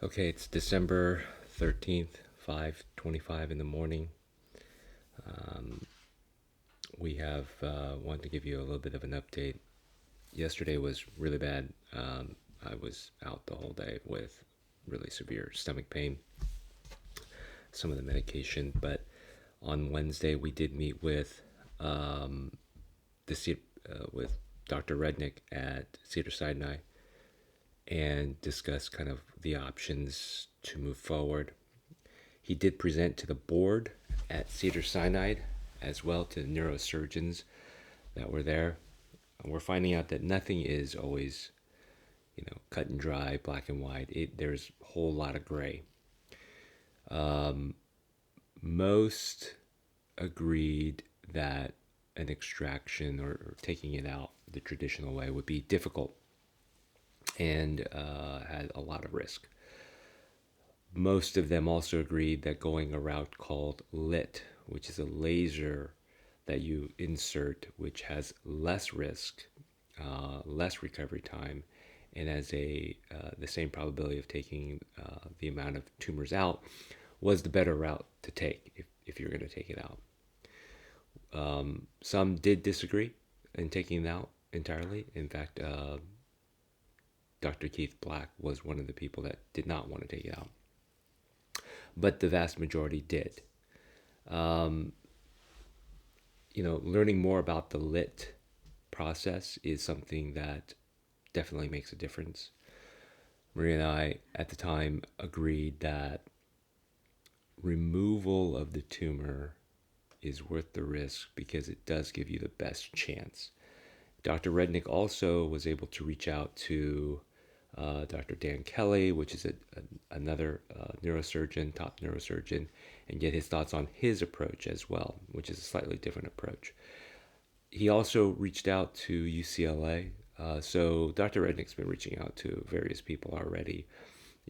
Okay, it's December 13th, 5:25 in the morning. We have wanted to give you a little bit of an update. Yesterday was really bad. I was out the whole day with really severe stomach pain, some of the medication, but on Wednesday we did meet with with Dr. Rednick at Cedars-Sinai and discuss kind of the options to move forward. He did present to the board at Cedars-Sinai as well to the neurosurgeons that were there. And we're finding out that nothing is always, cut and dry, black and white. There's a whole lot of gray. Most agreed that an extraction or taking it out the traditional way would be difficult and had a lot of risk. Most of them also agreed that going a route called LIT, which is a laser that you insert, which has less risk, less recovery time, and has the same probability of taking the amount of tumors out, was the better route to take if you're going to take it out. Some did disagree in taking it out entirely. In fact, Dr. Keith Black was one of the people that did not want to take it out, but the vast majority did. Learning more about the LIT process is something that definitely makes a difference. Maria and I, at the time, agreed that removal of the tumor is worth the risk because it does give you the best chance. Dr. Rednick also was able to reach out to Dr. Dan Kelly, which is another neurosurgeon, top neurosurgeon, and get his thoughts on his approach as well, which is a slightly different approach. He also reached out to UCLA. So Dr. Rednick's been reaching out to various people already,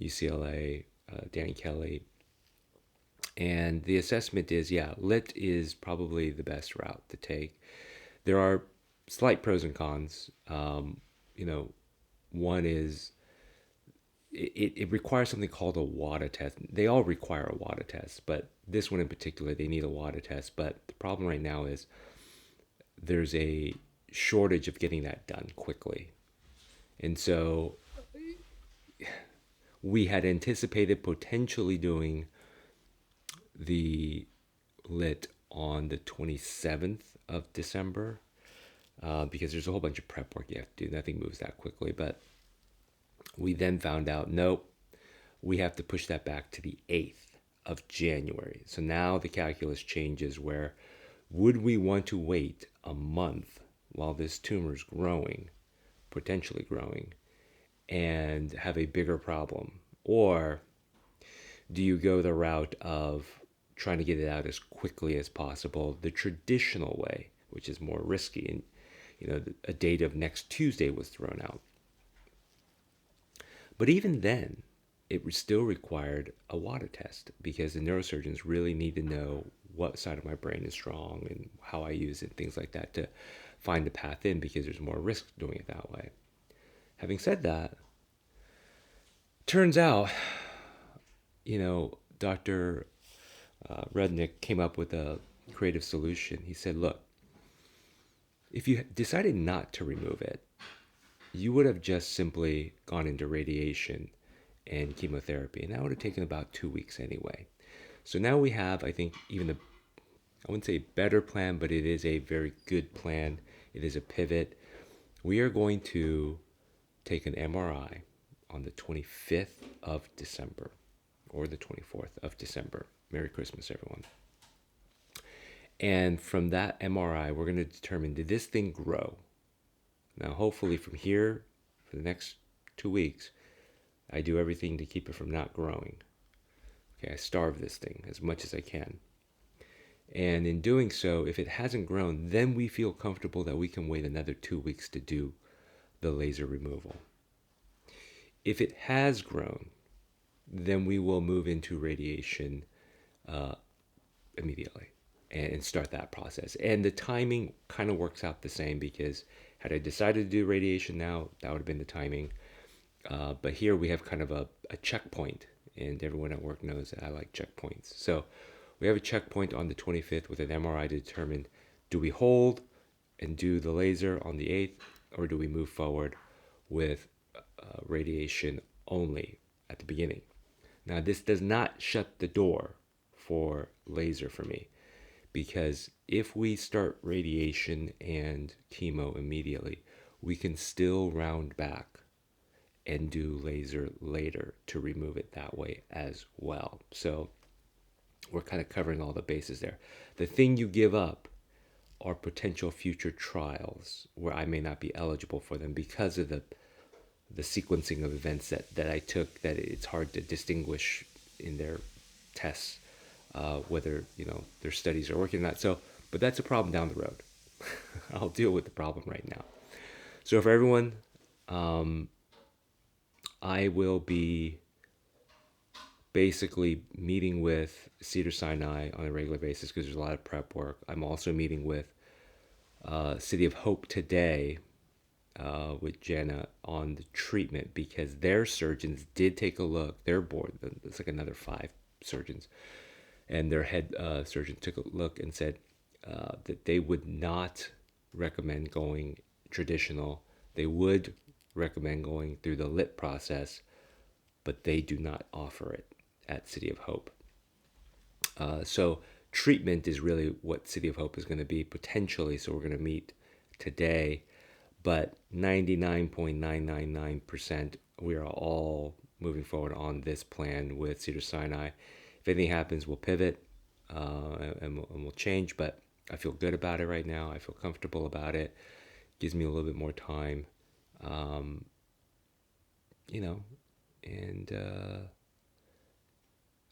UCLA, Danny Kelly. And the assessment is, yeah, LIT is probably the best route to take. There are slight pros and cons. One is it requires something called a WADA test. They all require a WADA test, but this one in particular, they need a WADA test. But the problem right now is there's a shortage of getting that done quickly. And so we had anticipated potentially doing the LIT on the 27th of December because there's a whole bunch of prep work you have to do. Nothing moves that quickly. But we then found out, nope, we have to push that back to the 8th of January. So now the calculus changes where would we want to wait a month while this tumor is growing, potentially growing, and have a bigger problem? Or do you go the route of trying to get it out as quickly as possible, the traditional way, which is more risky? And, a date of next Tuesday was thrown out. But even then, it still required a WADA test because the neurosurgeons really need to know what side of my brain is strong and how I use it, things like that, to find a path in because there's more risk doing it that way. Having said that, turns out, Dr. Rednick came up with a creative solution. He said, look, if you decided not to remove it, you would have just simply gone into radiation and chemotherapy, and that would have taken about 2 weeks anyway. So now we have, I think, I wouldn't say better plan, but it is a very good plan. It is a pivot. We are going to take an MRI on the 25th of December or the 24th of December. Merry Christmas, everyone. And from that MRI, we're going to determine, did this thing grow? Now, hopefully from here, for the next 2 weeks, I do everything to keep it from not growing. Okay, I starve this thing as much as I can. And in doing so, if it hasn't grown, then we feel comfortable that we can wait another 2 weeks to do the laser removal. If it has grown, then we will move into radiation immediately and start that process. And the timing kind of works out the same because had I decided to do radiation now, that would have been the timing. But here we have kind of a a checkpoint, and everyone at work knows that I like checkpoints. So we have a checkpoint on the 25th with an MRI to determine, do we hold and do the laser on the 8th, or do we move forward with radiation only at the beginning? Now, this does not shut the door for laser for me, because if we start radiation and chemo immediately, we can still round back and do laser later to remove it that way as well. So we're kind of covering all the bases there. The thing you give up are potential future trials where I may not be eligible for them because of the sequencing of events that I took, that it's hard to distinguish in their tests whether their studies are working or not. So, but that's a problem down the road. I'll deal with the problem right now. So for everyone, I will be basically meeting with Cedars-Sinai on a regular basis because there's a lot of prep work. I'm also meeting with City of Hope today with Jenna on the treatment because their surgeons did take a look. Their board, it's like another 5 surgeons, and their head surgeon took a look and said that they would not recommend going traditional. They would recommend going through the LIT process, but they do not offer it at City of Hope. So treatment is really what City of Hope is going to be potentially. So we're going to meet today, but 99.999% we are all moving forward on this plan with Cedars-Sinai. If anything happens, we'll pivot and we'll change, but I feel good about it right now. I feel comfortable about it. Gives me a little bit more time, and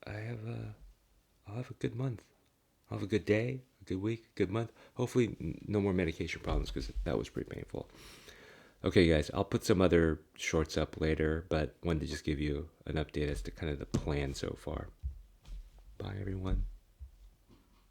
I'll have a good month. I'll have a good day, a good week, a good month. Hopefully no more medication problems because that was pretty painful. Okay, guys, I'll put some other shorts up later, but wanted to just give you an update as to kind of the plan so far. Bye, everyone.